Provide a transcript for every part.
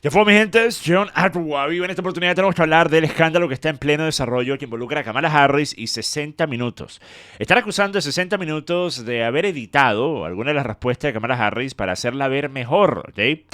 Ya fue, mi gente, es John Agbawi. En esta oportunidad tenemos que hablar del escándalo que está en pleno desarrollo que involucra a Kamala Harris y 60 Minutos. Están acusando a 60 Minutos de haber editado alguna de las respuestas de Kamala Harris para hacerla ver mejor, ¿ok?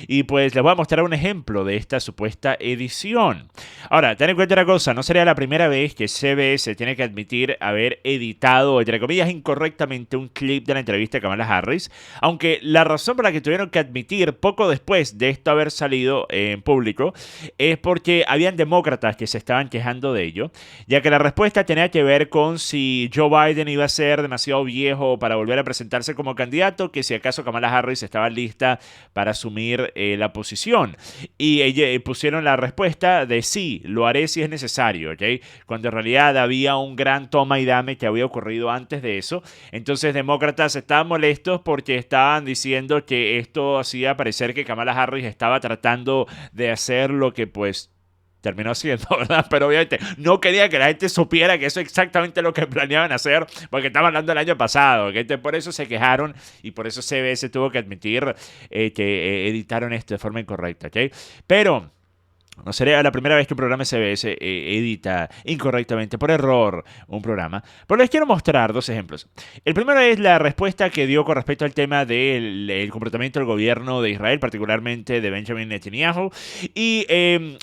Y pues les voy a mostrar un ejemplo de esta supuesta edición. Ahora, ten en cuenta una cosa, no sería la primera vez que CBS tiene que admitir haber editado, entre comillas, incorrectamente un clip de la entrevista de Kamala Harris, aunque la razón por la que tuvieron que admitir poco después de esto haber salido en público es porque habían demócratas que se estaban quejando de ello, ya que la respuesta tenía que ver con si Joe Biden iba a ser demasiado viejo para volver a presentarse como candidato, que si acaso Kamala Harris estaba lista para asumir la posición. Y pusieron la respuesta de sí, lo haré si es necesario, ¿ok? Cuando en realidad había un gran toma y dame que había ocurrido antes de eso. Entonces demócratas estaban molestos porque estaban diciendo que esto hacía parecer que Kamala Harris estaba tratando de hacer lo que pues terminó haciendo, ¿verdad? Pero obviamente no quería que la gente supiera que eso es exactamente lo que planeaban hacer, porque estaban hablando el año pasado, ¿ok? Entonces, por eso se quejaron y por eso CBS tuvo que admitir que editaron esto de forma incorrecta, ¿ok? Pero no sería la primera vez que un programa CBS edita incorrectamente, por error, un programa. Pero les quiero mostrar dos ejemplos. El primero es la respuesta que dio con respecto al tema del comportamiento del gobierno de Israel, particularmente de Benjamin Netanyahu. Y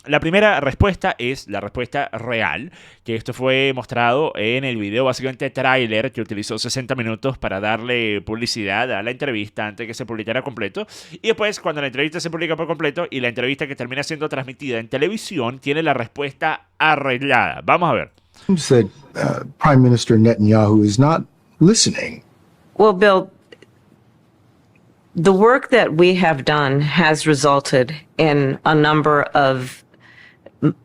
la primera respuesta es la respuesta real, que esto fue mostrado en el video, básicamente tráiler, que utilizó 60 minutos para darle publicidad a la entrevista antes de que se publicara completo. Y después, cuando la entrevista se publica por completo y la entrevista que termina siendo transmitida en televisión tiene la respuesta arreglada. Vamos a ver. That Prime Minister Netanyahu is not listening. Well, Bill, the work that we have done has resulted in a number of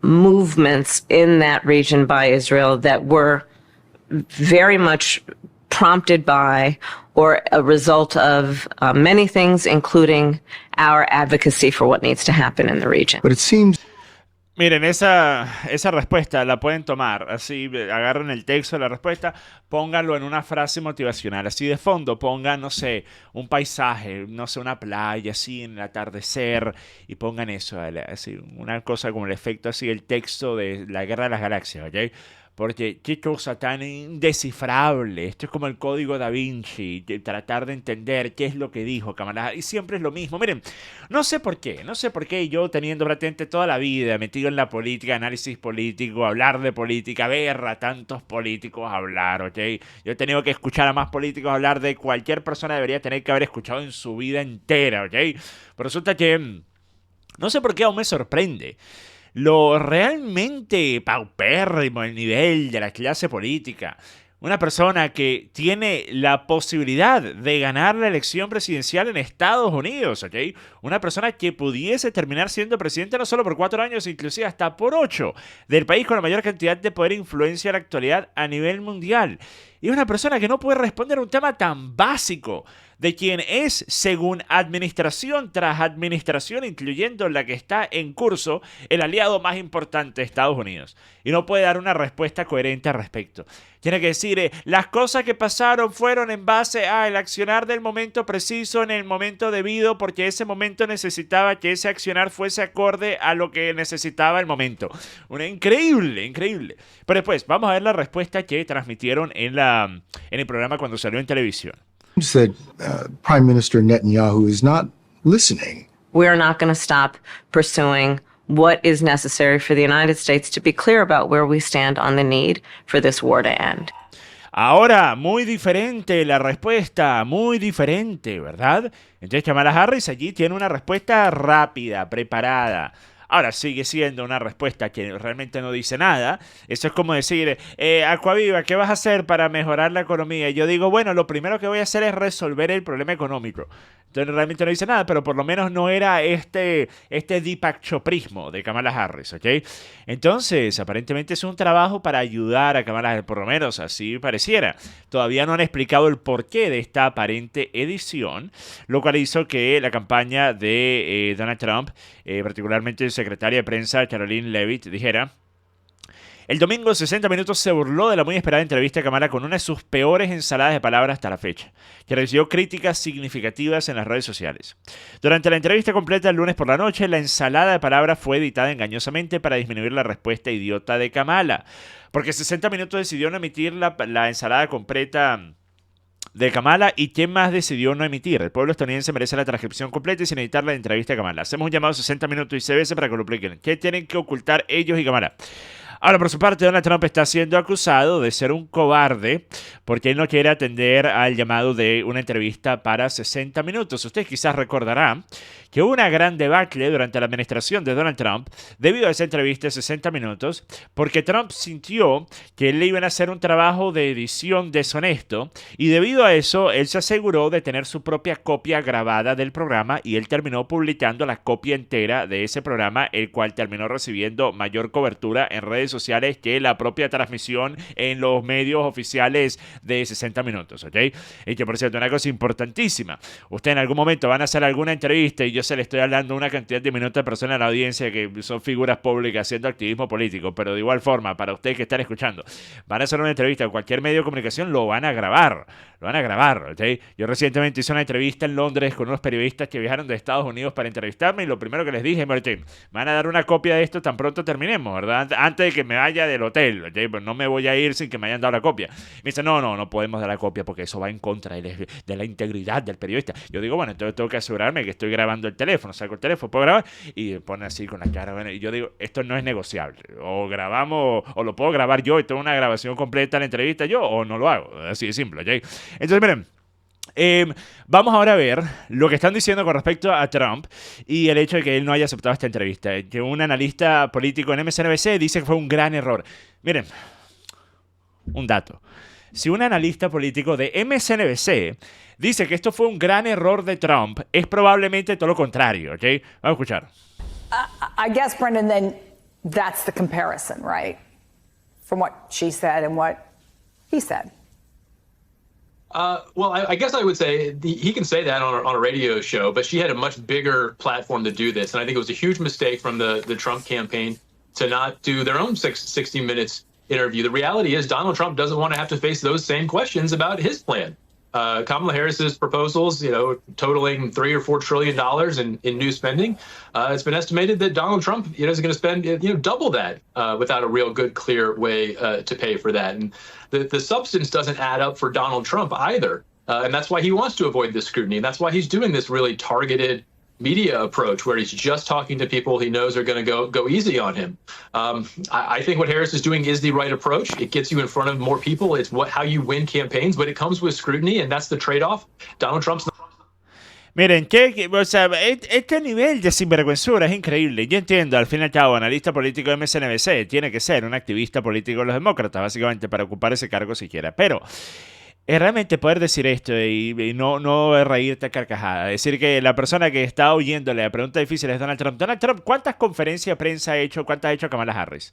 movements in that region by Israel that were very much prompted by or a result of many things, including our advocacy for what needs to happen in the region. But it seems Miren, esa respuesta la pueden tomar, así agarren el texto de la respuesta, pónganlo en una frase motivacional, así de fondo pongan, no sé, un paisaje, no sé, una playa, así en el atardecer, y pongan eso, así, una cosa como el efecto así, el texto de la Guerra de las Galaxias, ¿ok? Porque qué cosa tan indescifrable. Esto es como el código da Vinci, de tratar de entender qué es lo que dijo Kamala. Y siempre es lo mismo. Miren, no sé por qué yo teniendo prácticamente toda la vida metido en la política, análisis político, hablar de política, ver a tantos políticos hablar, ¿ok? Yo he tenido que escuchar a más políticos hablar de cualquier persona debería tener que haber escuchado en su vida entera, ¿ok? Pero resulta que no sé por qué aún me sorprende lo realmente paupérrimo el nivel de la clase política. Una persona que tiene la posibilidad de ganar la elección presidencial en Estados Unidos, ¿ok? Una persona que pudiese terminar siendo presidente no solo por 4 años, inclusive hasta por 8, del país con la mayor cantidad de poder e influencia en la actualidad a nivel mundial. Y una persona que no puede responder a un tema tan básico de quien es, según administración tras administración, incluyendo la que está en curso, el aliado más importante de Estados Unidos. Y no puede dar una respuesta coherente al respecto. Tiene que decir, las cosas que pasaron fueron en base al accionar del momento preciso, en el momento debido, porque ese momento necesitaba que ese accionar fuese acorde a lo que necesitaba el momento. Increíble, increíble. Pero después, vamos a ver la respuesta que transmitieron en el programa cuando salió en televisión. that Prime Minister Netanyahu is not listening. We are not going to stop pursuing what is necessary for the United States to be clear about where we stand on the need for this war to end. Ahora, muy diferente la respuesta, muy diferente, ¿verdad? Entonces Kamala Harris allí tiene una respuesta rápida, preparada. Ahora, sigue siendo una respuesta que realmente no dice nada. Eso es como decir, Aquaviva, ¿qué vas a hacer para mejorar la economía? Y yo digo, bueno, lo primero que voy a hacer es resolver el problema económico. Entonces realmente no dice nada, pero por lo menos no era este Deepak Choprismo de Kamala Harris, ¿ok? Entonces, aparentemente es un trabajo para ayudar a Kamala Harris, por lo menos así pareciera. Todavía no han explicado el porqué de esta aparente edición, lo cual hizo que la campaña de Donald Trump, particularmente el secretaria de prensa Caroline Leavitt, dijera: El domingo, 60 Minutos se burló de la muy esperada entrevista de Kamala con una de sus peores ensaladas de palabras hasta la fecha, que recibió críticas significativas en las redes sociales. Durante la entrevista completa el lunes por la noche, la ensalada de palabras fue editada engañosamente para disminuir la respuesta idiota de Kamala, porque 60 Minutos decidió no emitir la ensalada completa de Kamala. ¿Y quién más decidió no emitir? El pueblo estadounidense merece la transcripción completa y sin editar la entrevista de Kamala. Hacemos un llamado 60 Minutos y CBS para que lo apliquen. ¿Qué tienen que ocultar ellos y Kamala? Ahora, por su parte, Donald Trump está siendo acusado de ser un cobarde porque él no quiere atender al llamado de una entrevista para 60 minutos. Usted quizás recordará que hubo una gran debacle durante la administración de Donald Trump debido a esa entrevista de 60 minutos, porque Trump sintió que le iban a hacer un trabajo de edición deshonesto y debido a eso él se aseguró de tener su propia copia grabada del programa y él terminó publicando la copia entera de ese programa, el cual terminó recibiendo mayor cobertura en redes sociales que la propia transmisión en los medios oficiales de 60 minutos, ¿ok? Y que, por cierto, una cosa importantísima, usted en algún momento van a hacer alguna entrevista y yo se le estoy hablando a una cantidad de minutos de personas en la audiencia que son figuras públicas haciendo activismo político, pero de igual forma, para ustedes que están escuchando, van a hacer una entrevista en cualquier medio de comunicación, lo van a grabar, ¿ok? Yo recientemente hice una entrevista en Londres con unos periodistas que viajaron de Estados Unidos para entrevistarme y lo primero que les dije, Martín, van a dar una copia de esto tan pronto terminemos, ¿verdad? Antes de que me vaya del hotel, ¿ok? Pues no me voy a ir sin que me hayan dado la copia. Me dice, no podemos dar la copia porque eso va en contra de la integridad del periodista. Yo digo, bueno, entonces tengo que asegurarme que estoy grabando el teléfono, saco el teléfono, puedo grabar y pone así con la cara, bueno, y yo digo, esto no es negociable, o grabamos, o lo puedo grabar yo y tengo una grabación completa de la entrevista yo, o no lo hago, así de simple, ¿ok? Entonces, miren, vamos ahora a ver lo que están diciendo con respecto a Trump y el hecho de que él no haya aceptado esta entrevista. Que un analista político en MSNBC dice que fue un gran error. Miren, un dato. Si un analista político de MSNBC dice que esto fue un gran error de Trump, es probablemente todo lo contrario, ¿ok? Vamos a escuchar. I guess, Brendan, then that's the comparison, right? From what she said and what he said. Well, I guess I would say he can say that on a radio show, but she had a much bigger platform to do this. And I think it was a huge mistake from the Trump campaign to not do their own 60 Minutes interview. The reality is Donald Trump doesn't want to have to face those same questions about his plan. Kamala Harris's proposals, totaling $3 or $4 trillion in new spending. It's been estimated that Donald Trump, is going to spend, double that without a real good, clear way to pay for that. And the substance doesn't add up for Donald Trump either. And that's why he wants to avoid this scrutiny. And that's why he's doing this really targeted media approach where he's just talking to people he knows are going to go easy on him. I think what Harris is doing is the right approach. It gets you in front of more people. It's how you win campaigns, but it comes with scrutiny, and that's the trade-off. Donald Trump's... Miren, o sea, este nivel de sinvergüenzura es increíble. Yo entiendo, al fin y al cabo, analista político de MSNBC tiene que ser un activista político de los demócratas, básicamente, para ocupar ese cargo siquiera. Pero realmente poder decir esto y no reírte a carcajada, decir que la persona que está oyéndole a preguntas difíciles es Donald Trump. Donald Trump, ¿cuántas conferencias de prensa ha hecho? ¿Cuántas ha hecho Kamala Harris?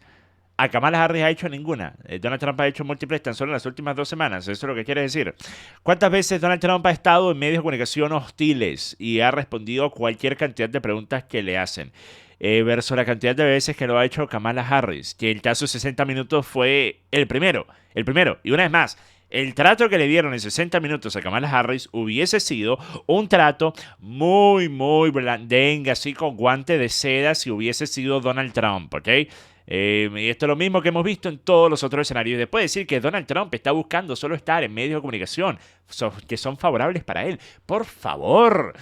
A Kamala Harris ha hecho ninguna. Donald Trump ha hecho múltiples tan solo en las últimas 2 semanas. Eso es lo que quiere decir. ¿Cuántas veces Donald Trump ha estado en medios de comunicación hostiles y ha respondido a cualquier cantidad de preguntas que le hacen? Versus la cantidad de veces que lo ha hecho Kamala Harris, que el caso de 60 minutos fue el primero. Y una vez más, el trato que le dieron en 60 minutos a Kamala Harris hubiese sido un trato muy, muy blandengue, así con guante de seda, si hubiese sido Donald Trump, ¿ok? Y esto es lo mismo que hemos visto en todos los otros escenarios. Después decir que Donald Trump está buscando solo estar en medios de comunicación que son favorables para él. Por favor.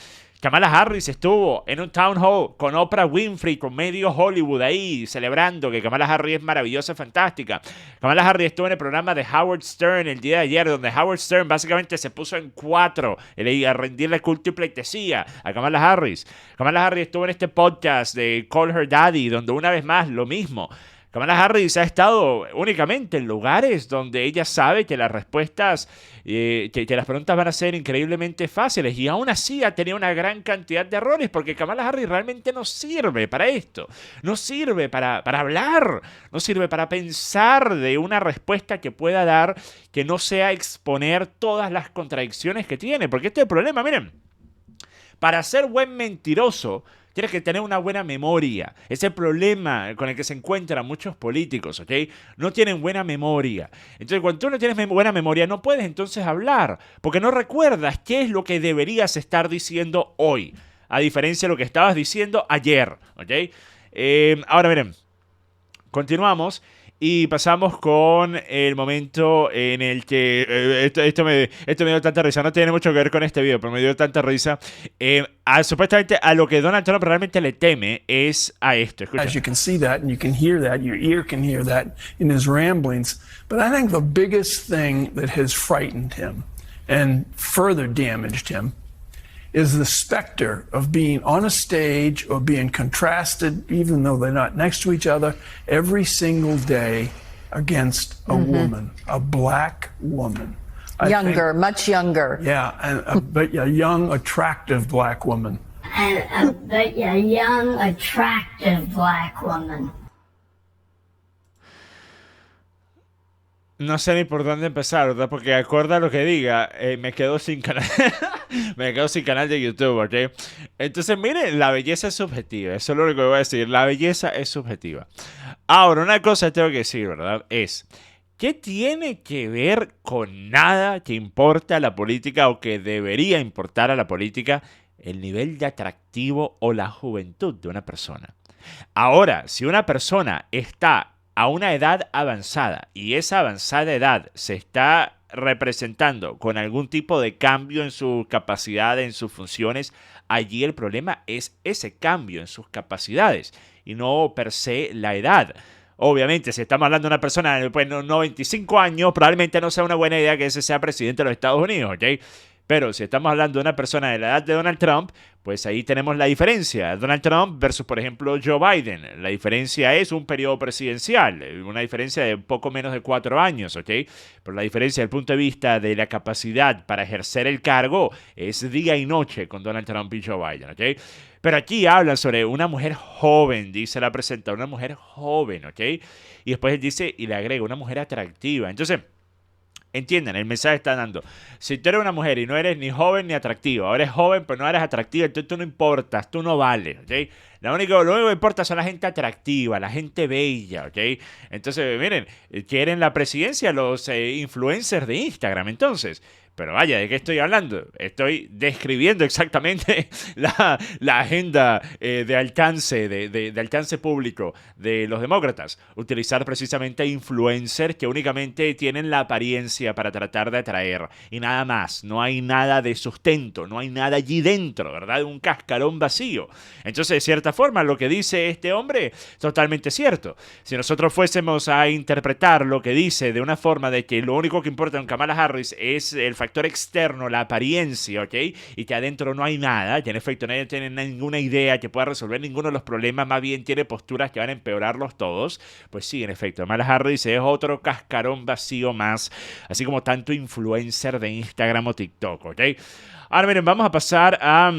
Kamala Harris estuvo en un town hall con Oprah Winfrey, con medio Hollywood ahí, celebrando que Kamala Harris es maravillosa, fantástica. Kamala Harris estuvo en el programa de Howard Stern el día de ayer, donde Howard Stern básicamente se puso en 4 a rendirle culto y pleitesía a Kamala Harris. Kamala Harris estuvo en este podcast de Call Her Daddy, donde una vez más lo mismo. Kamala Harris ha estado únicamente en lugares donde ella sabe que las respuestas, que las preguntas van a ser increíblemente fáciles y aún así ha tenido una gran cantidad de errores porque Kamala Harris realmente no sirve para esto, no sirve para hablar, no sirve para pensar de una respuesta que pueda dar que no sea exponer todas las contradicciones que tiene, porque este es el problema, miren, para ser buen mentiroso, Tienes que tener una buena memoria. Ese es el problema con el que se encuentran muchos políticos, ¿ok? No tienen buena memoria. Entonces, cuando tú no tienes buena memoria, no puedes entonces hablar, porque no recuerdas qué es lo que deberías estar diciendo hoy, a diferencia de lo que estabas diciendo ayer, ¿ok? Ahora miren, continuamos y pasamos con el momento en el que esto me dio tanta risa. No tiene mucho que ver con este video, pero me dio tanta risa. Supuestamente a lo que Donald Trump realmente le teme es a esto. Escucha. As you can see that, and you can hear that, your ear can hear that in his ramblings. But I think the biggest thing that has frightened him and further damaged him is the specter of being on a stage or being contrasted, even though they're not next to each other, every single day against a woman, a black woman. Younger, much younger. Yeah, but a young, attractive black woman. But a young, attractive black woman. No sé ni por dónde empezar, ¿verdad? Porque acorde a lo que diga, me quedo sin canal. Me quedo sin canal de YouTube, ¿ok? Entonces, miren, la belleza es subjetiva. Eso es lo único que voy a decir. La belleza es subjetiva. Ahora, una cosa tengo que decir, ¿verdad? Es, ¿qué tiene que ver con nada que importa a la política o que debería importar a la política el nivel de atractivo o la juventud de una persona? Ahora, si una persona está a una edad avanzada y esa avanzada edad se está representando con algún tipo de cambio en su capacidad, en sus funciones, allí el problema es ese cambio en sus capacidades y no per se la edad. Obviamente, si estamos hablando de una persona de pues, 95 años, probablemente no sea una buena idea que ese sea presidente de los Estados Unidos, ¿ok? Pero si estamos hablando de una persona de la edad de Donald Trump, pues ahí tenemos la diferencia. Donald Trump versus, por ejemplo, Joe Biden. La diferencia es un periodo presidencial, una diferencia de poco menos de 4 años, ¿ok? Pero la diferencia desde el punto de vista de la capacidad para ejercer el cargo es día y noche con Donald Trump y Joe Biden, ¿ok? Pero aquí hablan sobre una mujer joven, dice la presentadora, una mujer joven, ¿ok? Y después él dice, y le agrega, una mujer atractiva. Entonces, entiendan, el mensaje está dando. Si tú eres una mujer y no eres ni joven ni atractiva, o eres joven pero no eres atractiva, entonces tú no importas, tú no vales, ¿ok? Lo único que importa son la gente atractiva, la gente bella, ¿ok? Entonces, miren, quieren la presidencia los influencers de Instagram, entonces. Pero vaya, ¿de qué estoy hablando? Estoy describiendo exactamente la agenda de alcance, de alcance público de los demócratas. Utilizar precisamente influencers que únicamente tienen la apariencia para tratar de atraer. Y nada más, no hay nada de sustento, no hay nada allí dentro, ¿verdad? Un cascarón vacío. Entonces, de cierta forma, lo que dice este hombre, totalmente cierto. Si nosotros fuésemos a interpretar lo que dice de una forma de que lo único que importa en Kamala Harris es el factor externo, la apariencia, ¿ok? Y que adentro no hay nada, que en efecto nadie tiene ninguna idea que pueda resolver ninguno de los problemas, más bien tiene posturas que van a empeorarlos todos, pues sí, en efecto, Kamala Harris es otro cascarón vacío más, así como tanto influencer de Instagram o TikTok, ¿ok? Ahora miren, vamos a pasar a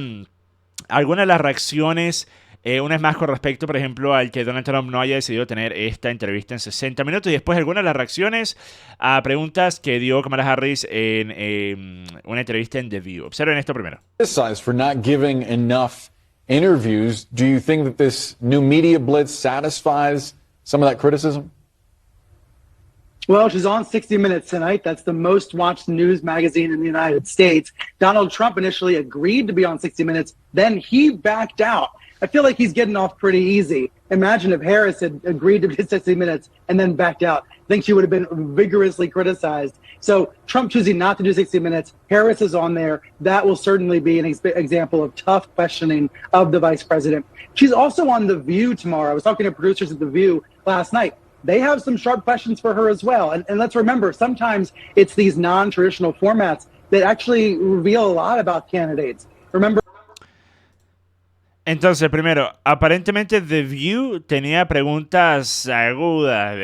algunas de las reacciones. Una es más con respecto, por ejemplo, al que Donald Trump no haya decidido tener esta entrevista en 60 minutos. Y después algunas de las reacciones a preguntas que dio Kamala Harris en una entrevista en The View. Observen esto primero. For not giving enough interviews, do you think that this new media blitz satisfies some of that criticism? Well, she's on 60 Minutes tonight. That's the most watched news magazine in the United States. Donald Trump initially agreed to be on 60 Minutes, then he backed out. I feel like he's getting off pretty easy. Imagine if Harris had agreed to be 60 Minutes and then backed out. I think she would have been vigorously criticized. So Trump choosing not to do 60 Minutes, Harris is on there. That will certainly be an example of tough questioning of the vice president. She's also on The View tomorrow. I was talking to producers at The View last night. They have some sharp questions for her as well. And let's remember, sometimes it's these non-traditional formats that actually reveal a lot about candidates. Remember. Entonces, primero, aparentemente The View tenía preguntas agudas,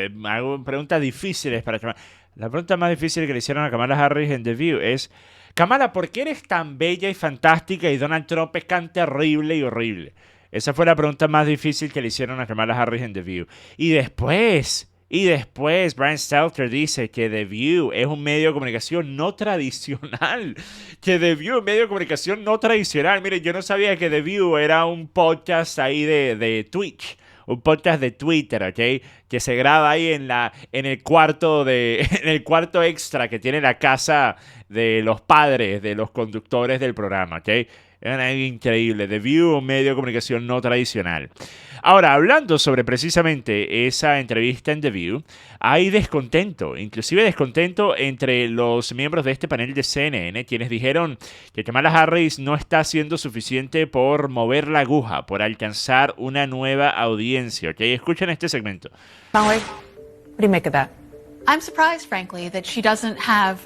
preguntas difíciles para Kamala. La pregunta más difícil que le hicieron a Kamala Harris en The View es: Kamala, ¿por qué eres tan bella y fantástica y Donald Trump es tan terrible y horrible? Esa fue la pregunta más difícil que le hicieron a Kamala Harris en The View. Y después Y después Brian Stelter dice que The View es un medio de comunicación no tradicional. Que The View es un medio de comunicación no tradicional. Mire, yo no sabía que The View era un podcast ahí de Twitch. Un podcast de Twitter, ¿ok? Que se graba ahí en el cuarto en el cuarto extra que tiene la casa de los padres de los conductores del programa, ¿ok? Es algo increíble. The View, un medio de comunicación no tradicional. Ahora, hablando sobre precisamente esa entrevista en The View, hay descontento, inclusive descontento entre los miembros de este panel de CNN, quienes dijeron que Kamala Harris no está haciendo suficiente por mover la aguja, por alcanzar una nueva audiencia. ¿Ok? Escuchen este segmento. Molly, what do you make of that? I'm surprised, frankly, that she doesn't have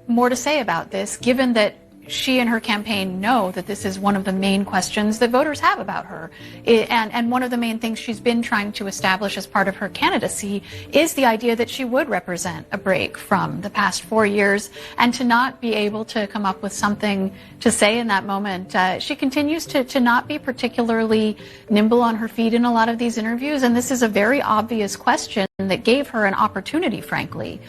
more to say about this, given that she and her campaign know that this is one of the main questions that voters have about her. And one of the main things she's been trying to establish as part of her candidacy is the idea that she would represent a break from the past 4 years, and to not be able to come up with something to say in that moment. She continues to not be particularly nimble on her feet in a lot of these interviews, and this is a very obvious question that gave her an opportunity, frankly,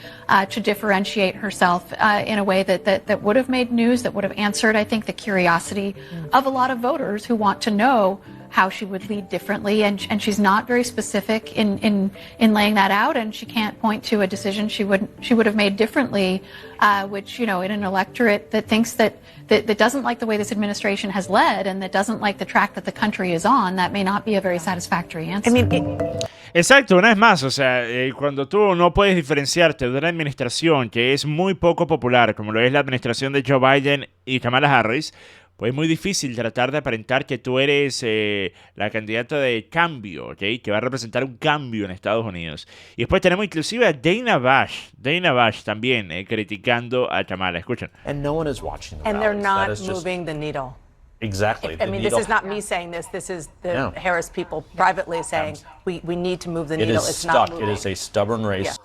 to differentiate herself in a way that would have made news, that would have answered, I think, the curiosity of a lot of voters who want to know how she would lead differently, and she's not very specific in laying that out, and she can't point to a decision she would have made differently, which, you know, in an electorate that thinks that doesn't like the way this administration has led, and that doesn't like the track that the country is on, that may not be a very satisfactory answer. I mean, Exacto, una vez más, o sea, cuando tú no puedes diferenciarte de una administración que es muy poco popular, como lo es la administración de Joe Biden y Kamala Harris, pues es muy difícil tratar de aparentar que tú eres la candidata de cambio, ¿ok? Que va a representar un cambio en Estados Unidos. Y después tenemos inclusive a Dana Bash también criticando a Kamala. Escuchen. And no one is watching the and they're rallies. not moving the needle. Exactly. I mean, this is not me saying this. This is the Harris people privately saying we need to move the needle. It is It's stuck. not moving. It is a stubborn race. Yeah.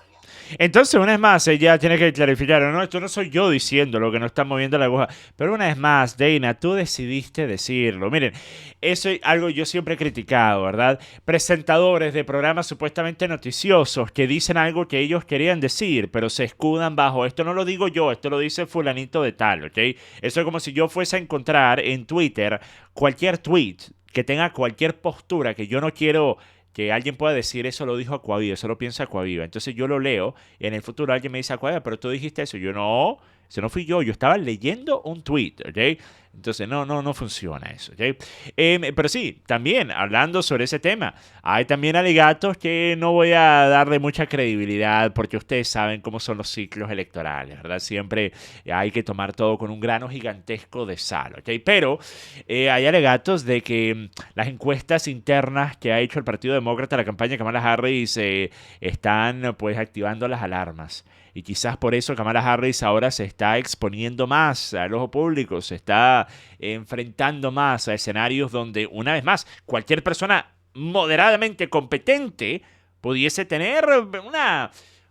Entonces, una vez más, ella tiene que clarificar, no, esto no soy yo diciendo lo que no está moviendo la aguja, pero una vez más, Dana, tú decidiste decirlo. Miren, eso es algo yo siempre he criticado, ¿verdad? Presentadores de programas supuestamente noticiosos que dicen algo que ellos querían decir, pero se escudan bajo, esto no lo digo yo, esto lo dice fulanito de tal, ¿ok? Eso es como si yo fuese a encontrar en Twitter cualquier tweet que tenga cualquier postura que yo no quiero que alguien pueda decir eso lo dijo Acquaviva, eso lo piensa Acquaviva. Entonces yo lo leo y en el futuro alguien me dice Acquaviva, pero tú dijiste eso. Yo no, eso no fui yo estaba leyendo un tweet, ¿ok? Entonces no funciona eso, ¿ok? Pero sí, también hablando sobre ese tema, hay también alegatos que no voy a darle mucha credibilidad porque ustedes saben cómo son los ciclos electorales, ¿verdad? Siempre hay que tomar todo con un grano gigantesco de sal, ¿ok? Pero hay alegatos de que las encuestas internas que ha hecho el Partido Demócrata, la campaña de Kamala Harris, están pues activando las alarmas. Y quizás por eso Kamala Harris ahora se está exponiendo más al ojo público, se está enfrentando más a escenarios donde, una vez más, cualquier persona moderadamente competente pudiese tener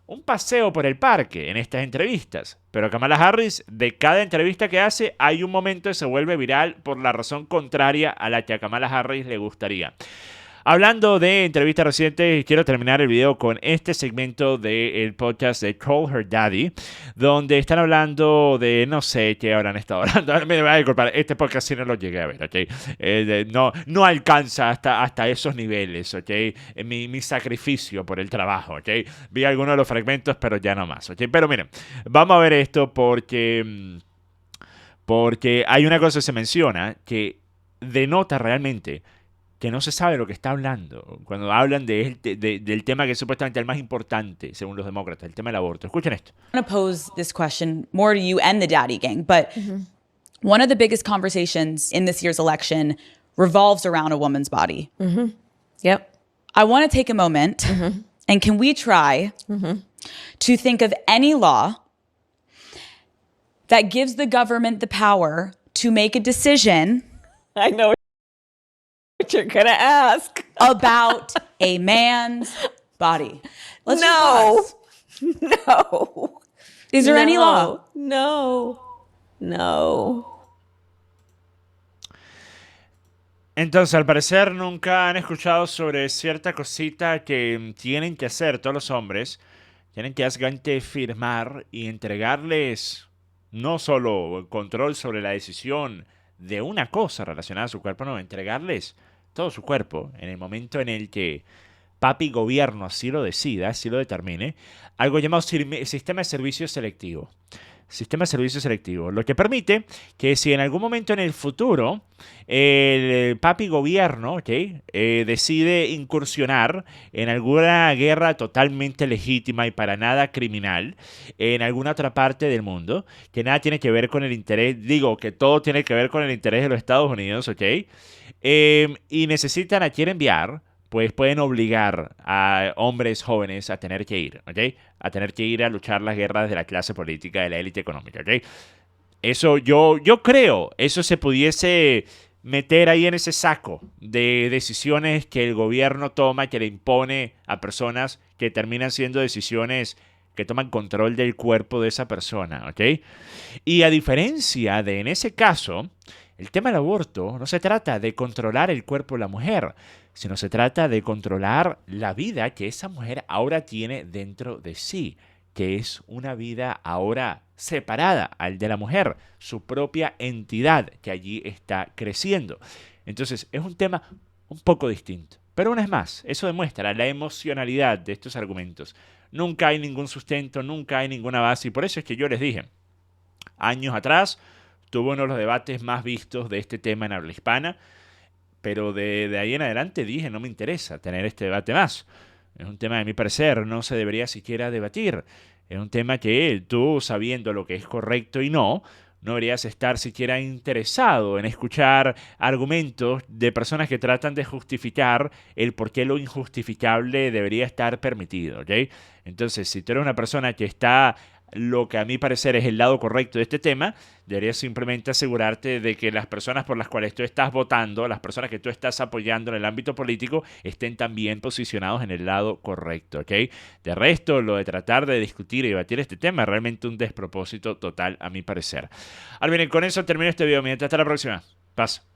un paseo por el parque en estas entrevistas. Pero Kamala Harris, de cada entrevista que hace, hay un momento que se vuelve viral por la razón contraria a la que a Kamala Harris le gustaría. Hablando de entrevistas recientes, quiero terminar el video con este segmento del podcast de Call Her Daddy, donde están hablando de, no sé qué habrán estado hablando. Me voy a disculpar, este podcast sí no lo llegué a ver, ¿ok? No alcanza hasta esos niveles, ¿ok? Mi sacrificio por el trabajo, ¿ok? Vi algunos de los fragmentos, pero ya no más, ¿ok? Pero miren, vamos a ver esto porque hay una cosa que se menciona que denota realmente que no se sabe lo que está hablando cuando hablan del tema que es supuestamente el más importante, según los demócratas, el tema del aborto. Escuchen esto. I'm going to pose this question more to you and the daddy gang, but one of the biggest conversations in this year's election revolves around a woman's body. Yep. I want to take a moment, and can we try to think of any law that gives the government the power to make a decision I know what you're going to ask. about a man's body. Let's just No. pause. No. Is there any law? No. Entonces, al parecer nunca han escuchado sobre cierta cosita que tienen que hacer todos los hombres. Tienen que básicamente firmar y entregarles no solo control sobre la decisión de una cosa relacionada a su cuerpo, no, entregarles todo su cuerpo en el momento en el que papi gobierno así lo decida, así lo determine, algo llamado sistema de servicio selectivo. Sistema de servicio selectivo, lo que permite que si en algún momento en el futuro el papi gobierno, ¿okay? Decide incursionar en alguna guerra totalmente legítima y para nada criminal en alguna otra parte del mundo, que nada tiene que ver con el interés, digo que todo tiene que ver con el interés de los Estados Unidos, ¿ok? Y necesitan a quién enviar, pues pueden obligar a hombres jóvenes a tener que ir, ¿ok? A tener que ir a luchar las guerras de la clase política, de la élite económica, ¿ok? Eso yo creo, eso se pudiese meter ahí en ese saco de decisiones que el gobierno toma, que le impone a personas que terminan siendo decisiones que toman control del cuerpo de esa persona, ¿ok? Y a diferencia de en ese caso, el tema del aborto no se trata de controlar el cuerpo de la mujer, sino se trata de controlar la vida que esa mujer ahora tiene dentro de sí, que es una vida ahora separada al de la mujer, su propia entidad que allí está creciendo. Entonces es un tema un poco distinto. Pero una vez más, eso demuestra la emocionalidad de estos argumentos. Nunca hay ningún sustento, nunca hay ninguna base, y por eso es que yo les dije, años atrás, tuvo uno de los debates más vistos de este tema en habla hispana, pero de ahí en adelante dije, no me interesa tener este debate más. Es un tema, de mi parecer, no se debería siquiera debatir. Es un tema que tú, sabiendo lo que es correcto y no deberías estar siquiera interesado en escuchar argumentos de personas que tratan de justificar el por qué lo injustificable debería estar permitido, ¿ok? Entonces, si tú eres una persona que está lo que a mi parecer es el lado correcto de este tema, deberías simplemente asegurarte de que las personas por las cuales tú estás votando, las personas que tú estás apoyando en el ámbito político, estén también posicionados en el lado correcto, ¿ok? De resto, lo de tratar de discutir y debatir este tema es realmente un despropósito total a mi parecer. Ahora bien, con eso termino este video. Hasta la próxima. Paz.